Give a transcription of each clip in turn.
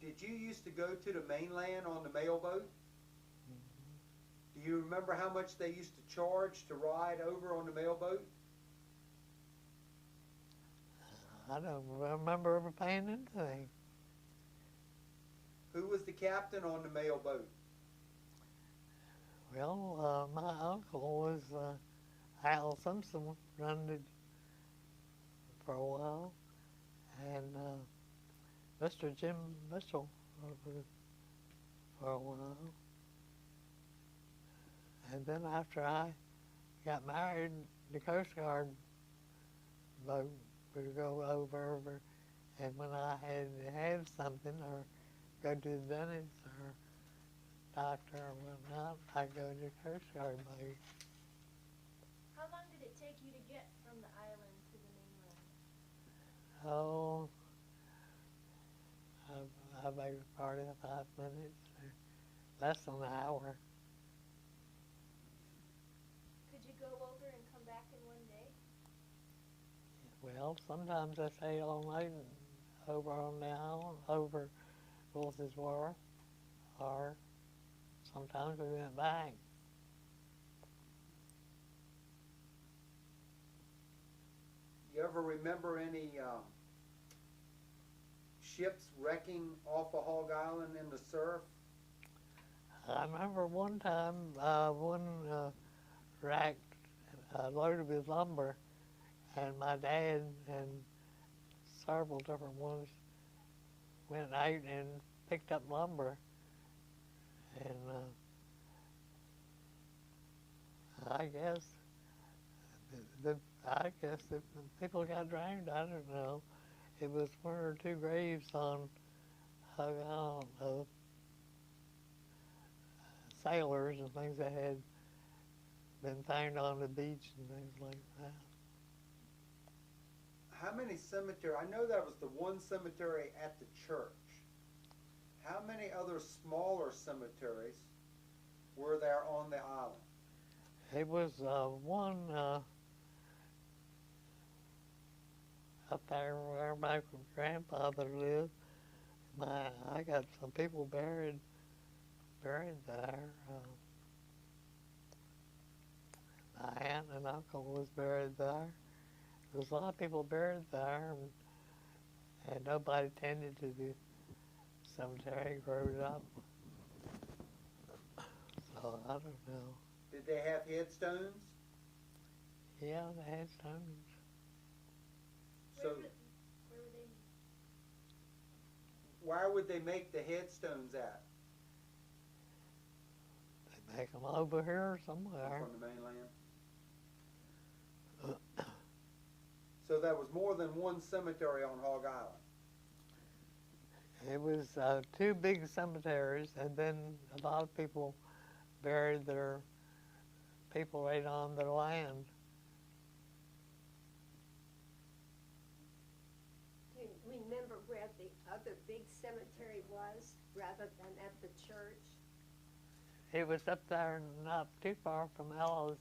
did you used to go to the mainland on the Mailboat? Do you remember how much they used to charge to ride over on the Mailboat? I don't remember ever paying anything. Who was the captain on the Mailboat? Well, my uncle was Al Simpson, running it for a while, and Mr. Jim Mitchell for a while. And then after I got married, the Coast Guard boat would go over, and when I had to have something or go to the dentist or doctor or whatnot, I'd go to the Coast Guard boat. How long did it take you to get from the island to the mainland? Oh, about 45 minutes, or less than an hour. Could you go over and come back in one day? Well, sometimes I stayed all night over on the island, over Willis Wharf, or sometimes we went back. You ever remember any ships wrecking off of Hog Island in the surf? I remember one time, one rack loaded with lumber, and my dad and several different ones went out and picked up lumber, and I guess the people got drowned. I don't know. It was one or two graves on Hog Island of sailors and things that had been found on the beach and things like that. How many cemeteries? I know that was the one cemetery at the church. How many other smaller cemeteries were there on the island? It was one up there where my grandfather lived. I got some people buried there. My aunt and uncle was buried there. There was a lot of people buried there, and nobody tended to the cemetery, growed up. So I don't know. Did they have headstones? Yeah, they had stones. So where would they make the headstones at? They make them over here somewhere. From the mainland? So there was more than one cemetery on Hog Island? It was two big cemeteries, and then a lot of people buried their people right on their land. Do you remember where the other big cemetery was, rather than at the church? It was up there, not too far from Ella's.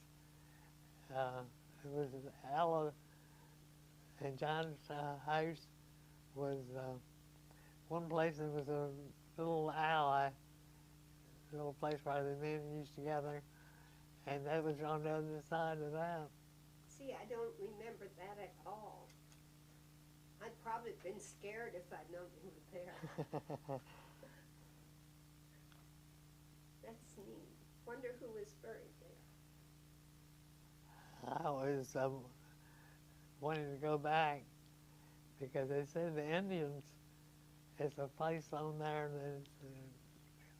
It was Ella and John's house was one place. There was a little alley, a little place where the men used to gather, and that was on the other side of that. See, I don't remember that at all. I'd probably been scared if I'd known you were there. That's neat. Wonder who was buried there. I was wanting to go back because they said the Indians, there's a place on there that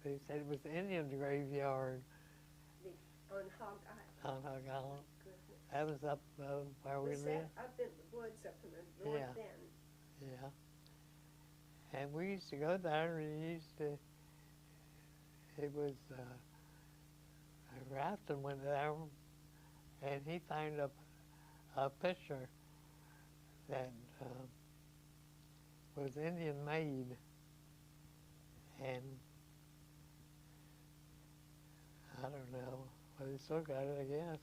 they said it was the Indian graveyard. On Hog Island. On Hog Island. Goodness. That was up where we Was lived. that up in the woods up in the north Yeah. end? Yeah. And we used to go there, and it was, Rafton went there, and he found a picture that was Indian made, and I don't know, but he still got it, I guess.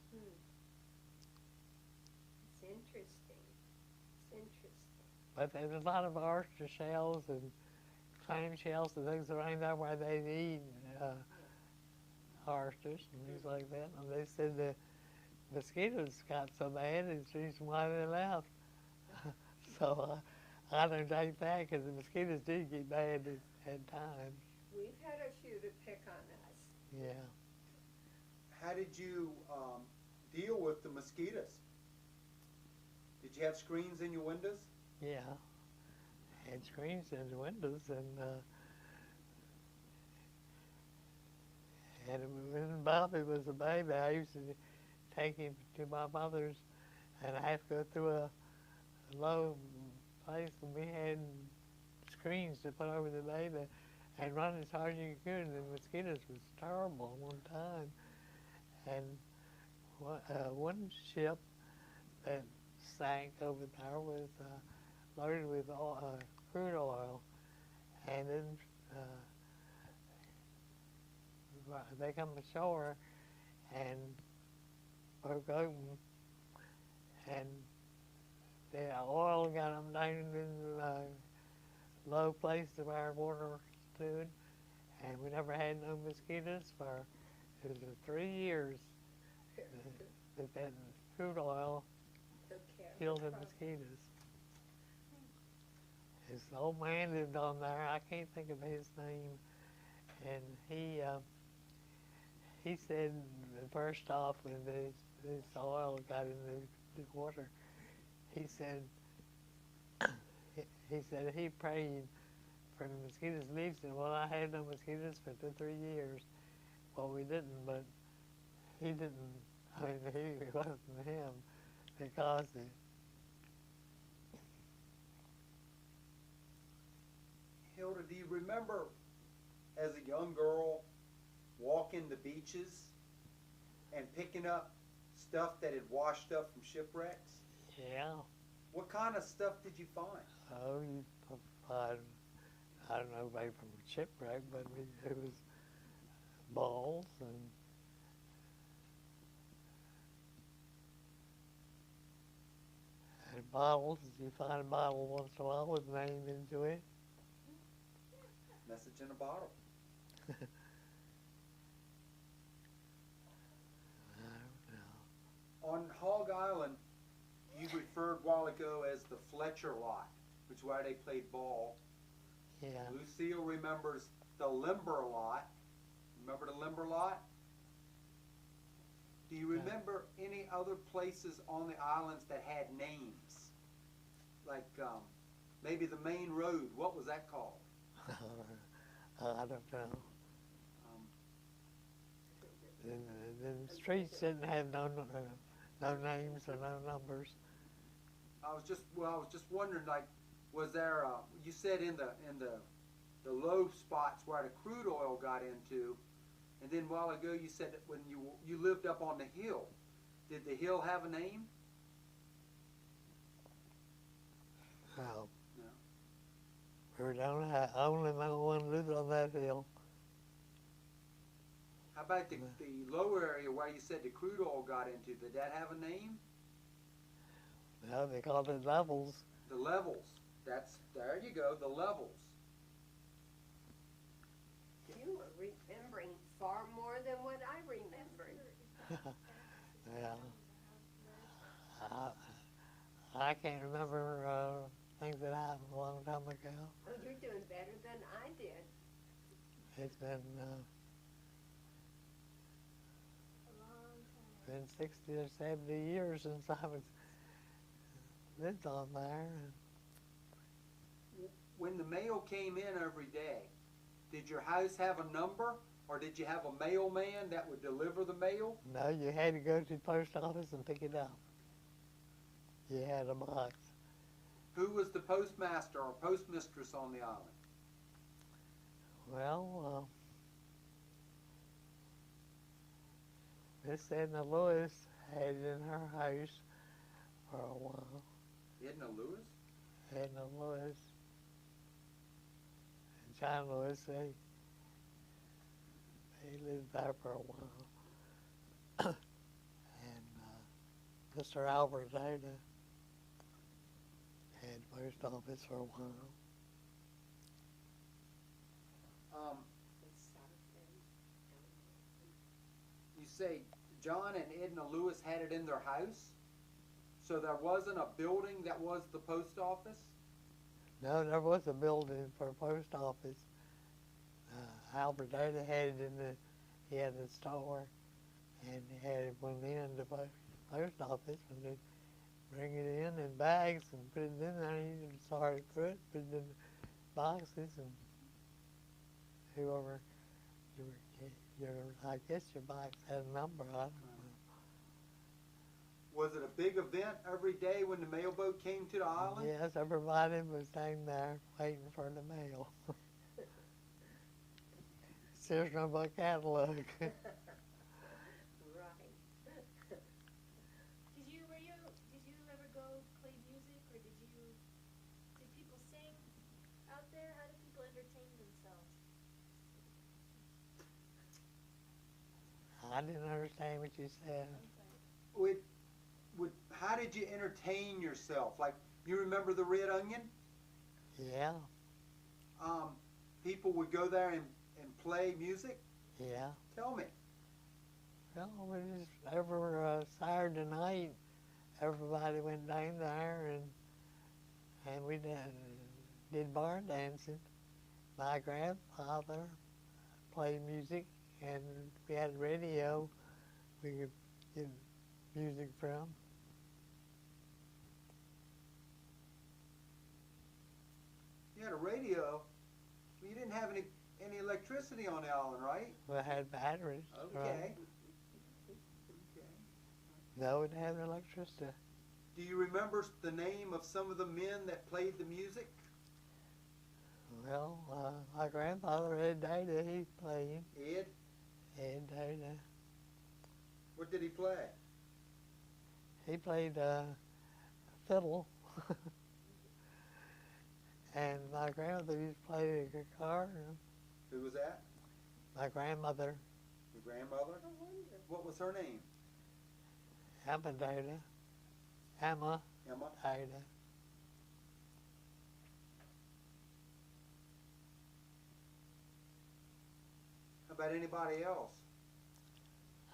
It's interesting. It's interesting. But there's a lot of oyster shells and clam shells and things around there where they eat oysters and things like that. And they said the mosquitoes got so bad, it's the reason why they left. So I don't take that because the mosquitoes do get bad at times. We've had a few to pick on us. Yeah. How did you deal with the mosquitoes? Did you have screens in your windows? Yeah. Had screens in the windows and when Bobby was a baby, I used to take him to my mother's and I had to go through a low place and we had screens to put over the baby and run as hard as you could, and the mosquitoes was terrible one time. And one ship that sank over there was loaded with crude oil, and then they come ashore and broke open, and the oil got them down in the low place where our water stood, and we never had no mosquitoes for it was 3 years that crude oil killed the mosquitoes. This old man lived on there. I can't think of his name, and he said first off when this oil got in the water, he said he prayed for the mosquitoes to leave. Said, well, I had no mosquitoes for 3 years. Well, we didn't, but he didn't. I mean, it wasn't him that caused it. Hilda, do you remember as a young girl walking the beaches and picking up stuff that had washed up from shipwrecks? Yeah. What kind of stuff did you find? Oh, you find, I don't know, maybe from a shipwreck, but it was balls and bottles. You find a bottle once in a while with a name into it. Message in a bottle. I don't know. On Hog Island, you referred a while ago as the Fletcher lot, which is where they played ball. Yeah. Lucille remembers the Limber lot. Remember the Limber lot? Do you remember any other places on the islands that had names? Like maybe the main road, what was that called? I don't know. The streets didn't have no names or no numbers. I was just wondering, like, was there? You said in the low spots where the crude oil got into, and then a while ago you said that when you lived up on the hill, did the hill have a name? No. No. We don't have, only one lived on that hill. How about the low area where you said the crude oil got into? Did that have a name? No, they called it levels. The levels. There you go, the levels. You were remembering far more than what I remembered. Yeah. I can't remember things that happened a long time ago. Oh, you're doing better than I did. It's been A long time. 60 or 70 years since I was lived on there. When the mail came in every day, did your house have a number, or did you have a mailman that would deliver the mail? No, you had to go to the post office and pick it up. You had a box. Who was the postmaster or postmistress on the island? Well, Miss Edna Lewis had it in her house for a while. Edna Lewis? Edna Lewis and John Lewis, they lived there for a while. And Mr. Albert Dana had post office for a while. you say John and Edna Lewis had it in their house? So there wasn't a building that was the post office? No, there was a building for a post office. Albert Data had it in the, he had a store, and he had it went in the post office, and they bring it in bags and put it in there. You just sort it through it, put it in boxes, and whoever, I guess your box had a number on it. Was it a big event every day when the mailboat came to the island? Yes, everybody was staying there waiting for the mail. There's no book catalog. Right. Did you ever go play music, or did people sing out there? How did people entertain themselves? I didn't understand what you said. How did you entertain yourself? Like, you remember the Red Onion? Yeah, People would go there and play music? yeah. Tell me. Well, we just, every Saturday night, everybody went down there and we did barn dancing. My grandfather played music, and we had a radio we could get music from. You had a radio. Well, you didn't have any electricity on the island, right? We had batteries. Okay. Right? No, we didn't have electricity. Do you remember the name of some of the men that played the music? Well, my grandfather, Ed Data, he played. Ed? Ed Data. What did he play? He played fiddle. And my grandmother used to play the guitar. Who was that? My grandmother, Your grandmother? I wonder. What was her name? Emma Data. Emma Emma? Data. How about anybody else?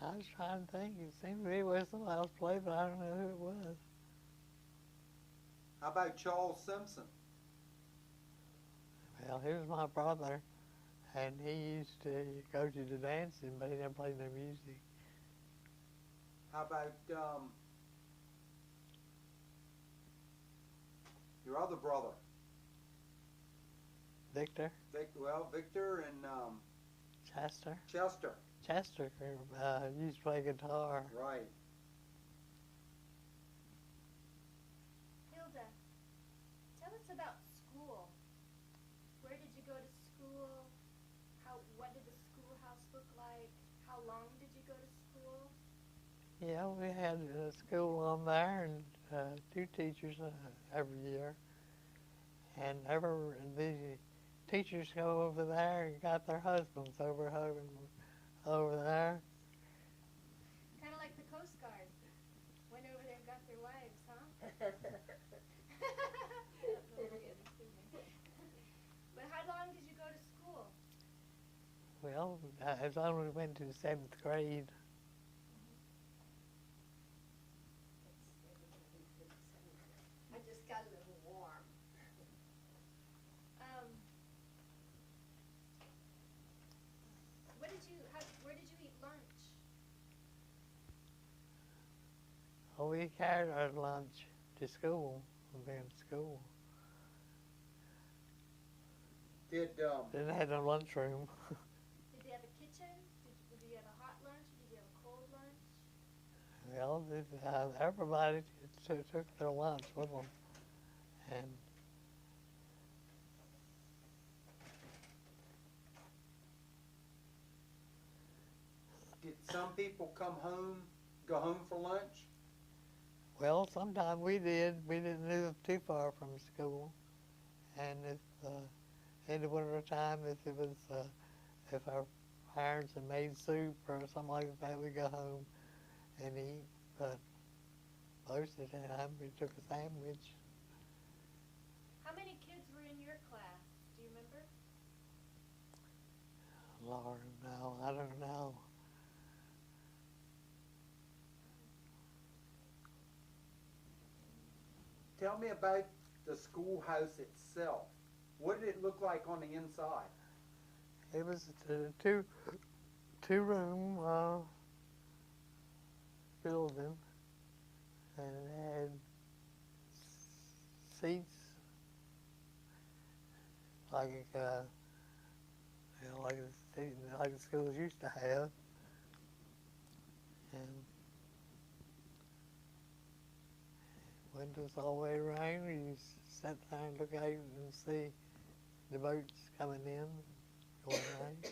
I was trying to think. It seemed to me there was somebody else played, but I don't know who it was. How about Charles Simpson? Well, he was my brother, and he used to go to the dancing, but he never played no music. How about your other brother? Victor, Victor and Chester. Chester. Chester used to play guitar. Right. Hilda, tell us about school. Where did you go to school? What did the schoolhouse look like? How long did you go to school? Yeah, we had a school on there and 2 teachers every year. And the teachers go over there and got their husbands over there. Kind of like the Coast Guard. Went over there and got their wives, huh? But how long did you go to school? Well, as long as we went to the 7th grade. I just got a little warm. Where did you eat lunch? Oh, we carried our lunch to school, when we were in school. Didn't have no lunchroom. Did they have a kitchen? Did you have a hot lunch? Did you have a cold lunch? Well, everybody took their lunch with them. And Did some people go home for lunch? well, sometimes we did. We didn't live too far from school. And if in the winter time, if our parents had made soup or something like that, we'd go home and eat. But most of the time, we took a sandwich. How many kids were in your class? Do you remember? Lord, no, I don't know. tell me about the schoolhouse itself. What did it look like on the inside? It was a two-room building, and it had seats like like the schools used to have, and windows all the way around. You sat there and look out and see the boats coming in, going out.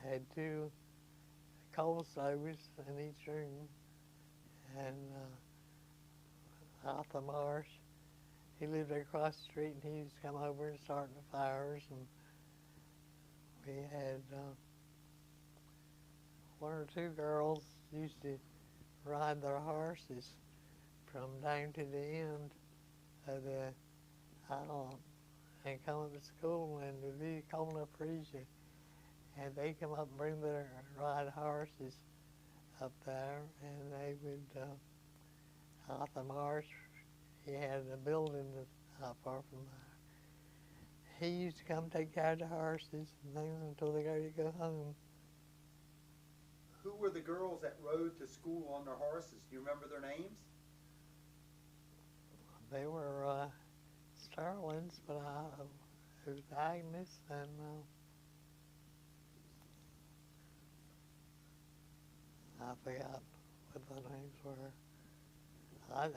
Had two coal stoves in each room, and Arthur Marsh, he lived across the street, and he used to come over and start the fires, and we had one or two girls used to ride their horses from down to the end of the island and come up to school, and it would be cold enough for easy. And they come up and bring their ride horses up there, and they would, Arthur Marsh, he had a building not far from there. He used to come take care of the horses and things until they got to go home. Who were the girls that rode to school on their horses? Do you remember their names? They were starlings, but it was Agnes and I forgot what the names were.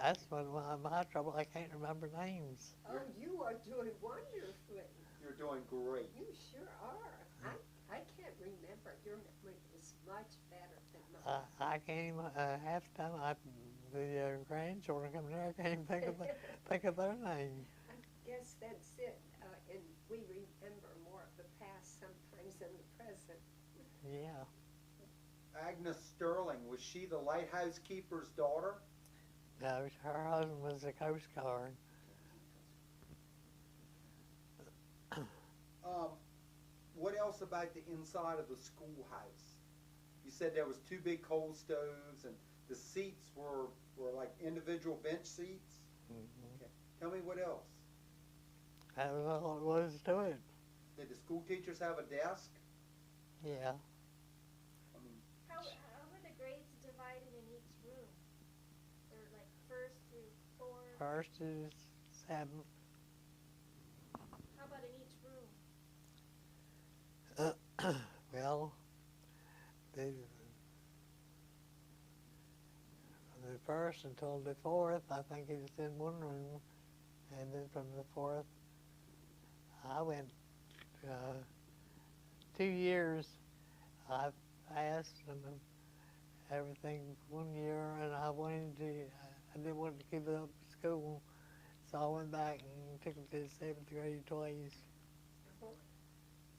That's my trouble. I can't remember names. Oh, you are doing wonderfully. You're doing great. You sure are. I can't remember. Your memory is much better than mine. I can't even, half the time the grandchildren come there, I can't even think of their name. I guess that's it. And we remember more of the past sometimes than the present. Yeah. Agnes Sterling, was she the lighthouse keeper's daughter? No, her husband was a Coast Guard. What else about the inside of the schoolhouse? You said there was two big coal stoves, and the seats were like individual bench seats? Mm-hmm. Okay. Tell me what else. That was all it was to it. Did the school teachers have a desk? Yeah. I mean, How were the grades divided in each room? Or like first through fourth? First is 7th. How about in each room? Well, the first until the 4th, I think he was in one room, and then from the 4th, I went 2 years. I passed and everything 1 year, and I didn't want to keep it up school, so I went back and took it to the 7th grade twice.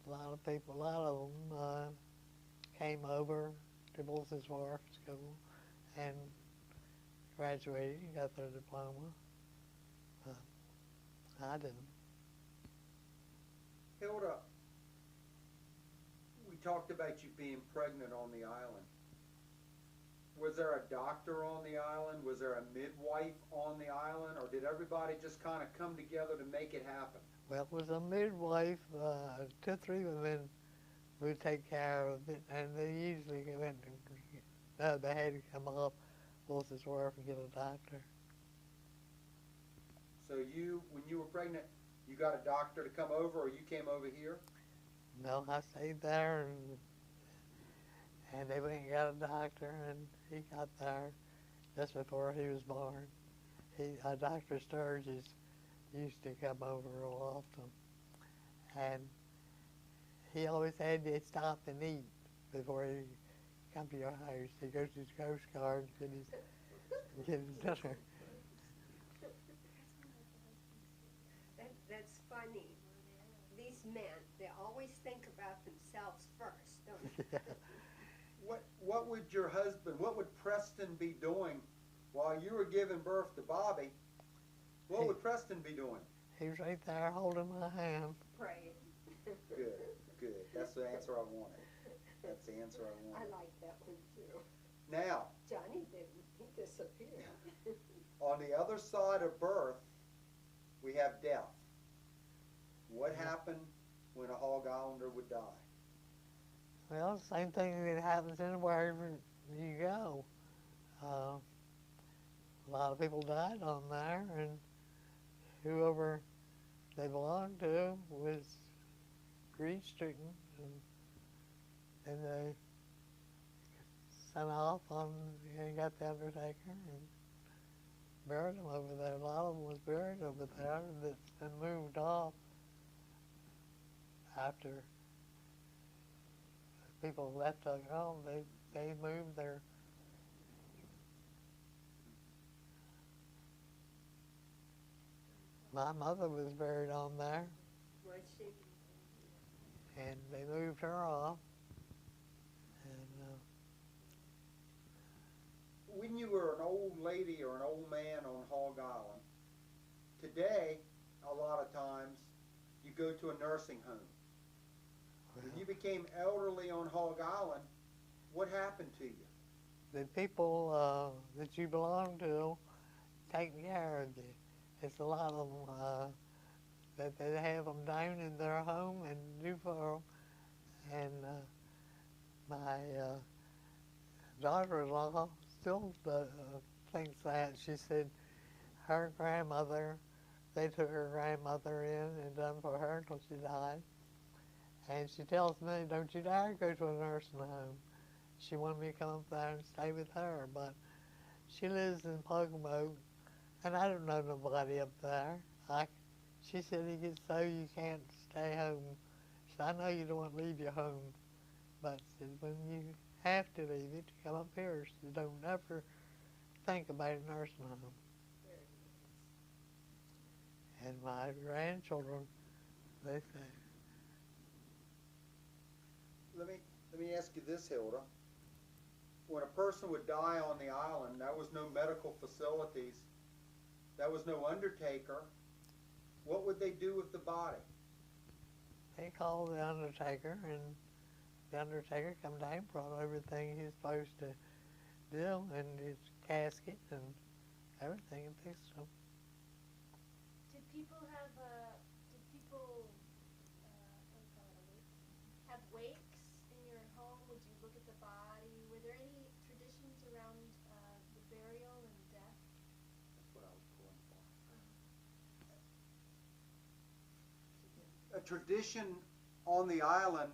A lot of them came over to Willis Wharf School and graduated and got their diploma. I didn't. Hilda, we talked about you being pregnant on the island. Was there a doctor on the island? Was there a midwife on the island? Or did everybody just kind of come together to make it happen? Well, it was a midwife, 2 or 3 women would take care of it, and they usually went to, they had to come up Willis Wharf and get a doctor. So you, when you were pregnant, you got a doctor to come over, or you came over here? No, I stayed there, and they went and got a doctor, and he got there just before he was born. Dr. Sturgis used to come over real often, and he always had to stop and eat before he come to your house. He goes to his Coast Guard and get his dinner. That's funny. These men, they always think about themselves first, don't they? Yeah. What would your husband, what would Preston be doing while you were giving birth to Bobby? What would Preston be doing? He was right there holding my hand. Pray. Good, good. That's the answer I wanted. That's the answer I I wanted. like that one too. Now, Johnny didn't. He disappeared. on the other side of birth, we have death. What happened when a Hog Islander would die? Well, same thing that happens anywhere you go. A lot of people died on there, and whoever they belonged to was grief-stricken, and they sent off on and got the undertaker and buried them over there. A lot of them was buried over there that's been moved off after people left Hog Island. They moved their my mother was buried on there, Was she? and they moved her off. And When you were an old lady or an old man on Hog Island, today, a lot of times, you go to a nursing home. When you became elderly on Hog Island, what happened to you? the people that you belong to take care of you. It's a lot of them that they have them down in their home and do for them. And my daughter-in-law still thinks that. She said her grandmother, they took her grandmother in and done for her until she died. And she tells me, don't you dare go to a nursing home. She wanted me to come up there and stay with her, but she lives in Mailboat, and I don't know nobody up there. She said it gets so you can't stay home. She said, I know you don't want to leave your home, but she said, when you have to leave it, come up here. She said, don't ever think about a nursing home. And my grandchildren, they say, Let me ask you this, Hilda. When a person would die on the island, there was no medical facilities, there was no undertaker. What would they do with the body? they called the undertaker, and the undertaker come down, brought everything he's supposed to do, and his casket and everything, and fixed them. Did people have did people what do you call it, a wake? Have wakes in your home? Would you look at the body? Were there any traditions around the burial and death? That's what I was going for. A tradition on the island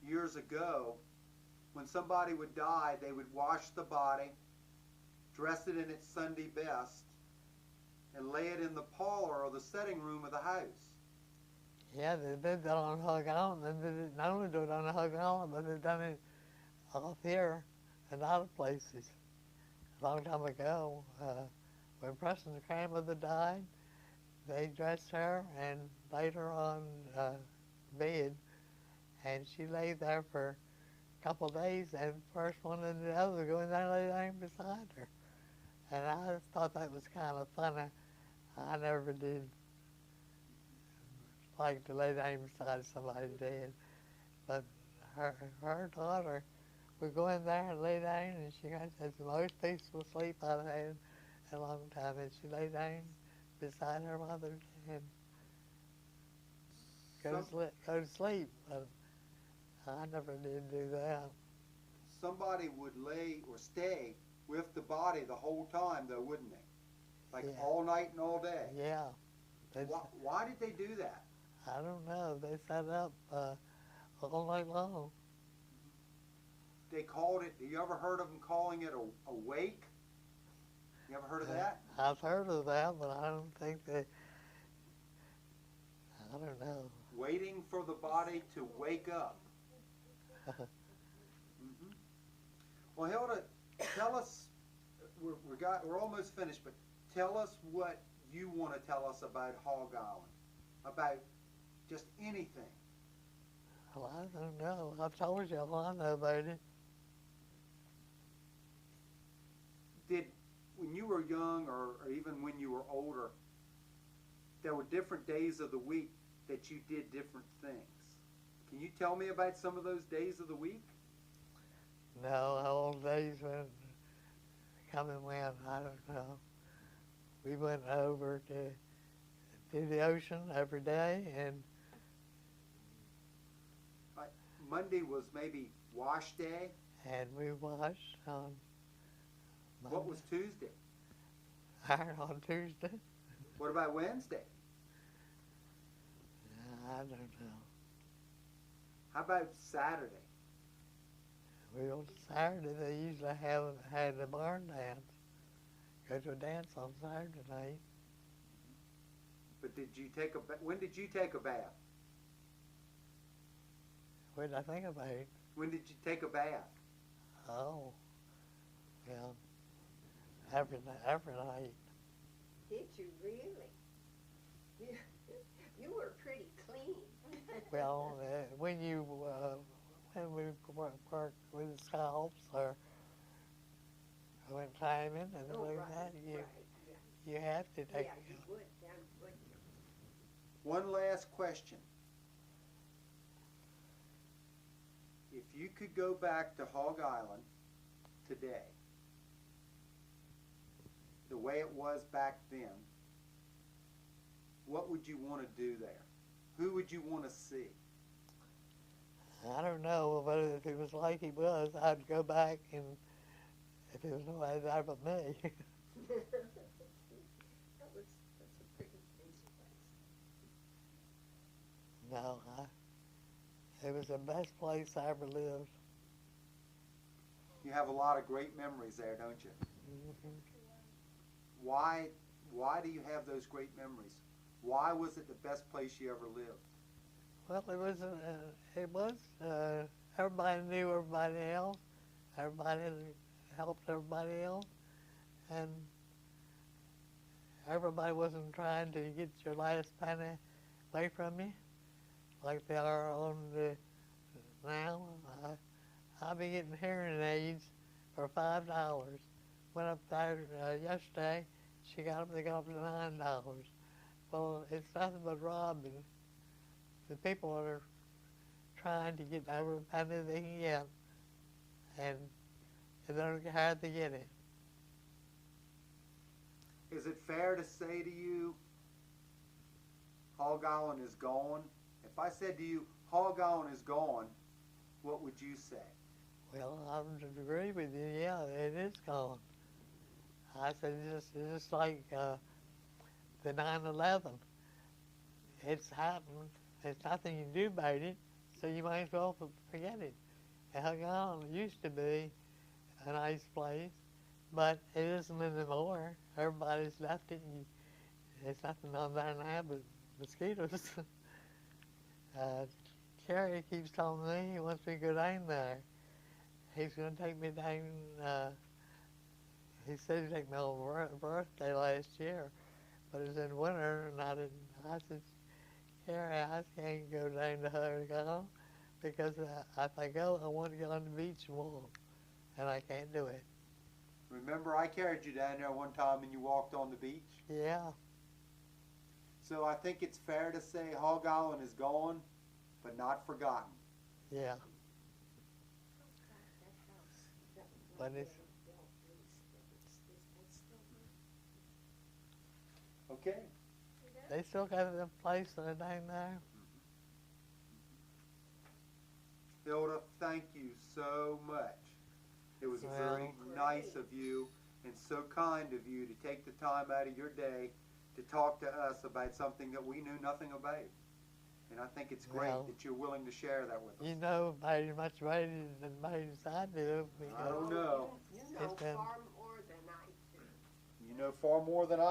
years ago, when somebody would die, they would wash the body, dress it in its Sunday best, and lay it in the parlor or the sitting room of the house. Yeah, they did that on Hog Island, and they didn't only do it on Hog Island, but they've done it off here and other places. A long time ago, when Preston's grandmother died, they dressed her and laid her on bed, and she lay there for a couple of days, and first one and the other go in there and lay down beside her. And I thought that was kind of funny. I never did like to lay down beside somebody dead, but her daughter would go in there and lay down, and she had the most peaceful sleep I've had in a long time, and she lay down beside her mother and go to sleep, but I never did do that. Somebody would lay or stay with the body the whole time, though, wouldn't they? Like Yeah. all night and all day. Yeah. Why did they do that? I don't know. They set up all night long. They called it, you ever heard of them calling it a wake? You ever heard of that? I've heard of that, but I don't think I don't know. Waiting for the body to wake up. Well, Hilda, tell us, we're almost finished, but tell us what you want to tell us about Hog Island, about just anything. Well, I don't know. I've told you all I know about it. When you were young or even when you were older, there were different days of the week that you did different things. Can you tell me about some of those days of the week? No, old days when come and went, I don't know. We went over to the ocean every day, and Monday was maybe wash day. we washed on Monday. What was Tuesday? Iron on Tuesday. What about Wednesday? I don't know. How about Saturday? Well, Saturday they usually had a barn dance. Go to a dance on Saturday night. But when did you take a bath? What did I think about it? When did you take a bath? Oh, well, every night. Did you really? You were pretty clean. Well, when we work with the scalps or went climbing and Oh, like right, that, right, you have to take. yeah, you would, then, wouldn't you? One last question. If you could go back to Hog Island today, the way it was back then, what would you want to do there? Who would you want to see? I don't know, but if it was like he was, I'd go back, and if it was nobody there but me. That's a pretty crazy place. No, it was the best place I ever lived. You have a lot of great memories there, don't you? Mm-hmm. Why do you have those great memories? Why was it the best place you ever lived? Well, it was, everybody knew everybody else. Everybody helped everybody else. And everybody wasn't trying to get your last penny away from you like they are on the now. I'll be getting hearing aids for $5. Went up there yesterday, they got up to $9. Well, it's nothing but robbing. The people are trying to get every penny they can get, and they don't have to get it. Is it fair to say to you, Hog Island is gone? If I said to you, Hog Island is gone, what would you say? Well, I would agree with you. Yeah, it is gone. I said it's just like the 9/11. It's happened. There's nothing you can do about it, so you might as well forget it. Hog Island used to be a nice place, but it isn't anymore. Everybody's left it, and there's nothing on there now but mosquitoes. Kerry keeps telling me he wants me to go down there. He's going to take me down, he said he'd take me on birthday last year, but it was in winter, and I said, Kerry, I can't go down to Hog Island because if I go, I want to go on the beach and walk, and I can't do it. Remember I carried you down there one time and you walked on the beach? Yeah. So I think it's fair to say Hog Island is gone, but not forgotten. Yeah. That But it's, Okay. they still got the place down there. Hilda, thank you so much. It was very nice of you and so kind of you to take the time out of your day to talk to us about something that we knew nothing about. And I think it's great Well, that you're willing to share that with us. You know about it much better than I do. I don't know. You know It's been- far more than I do. You know far more than I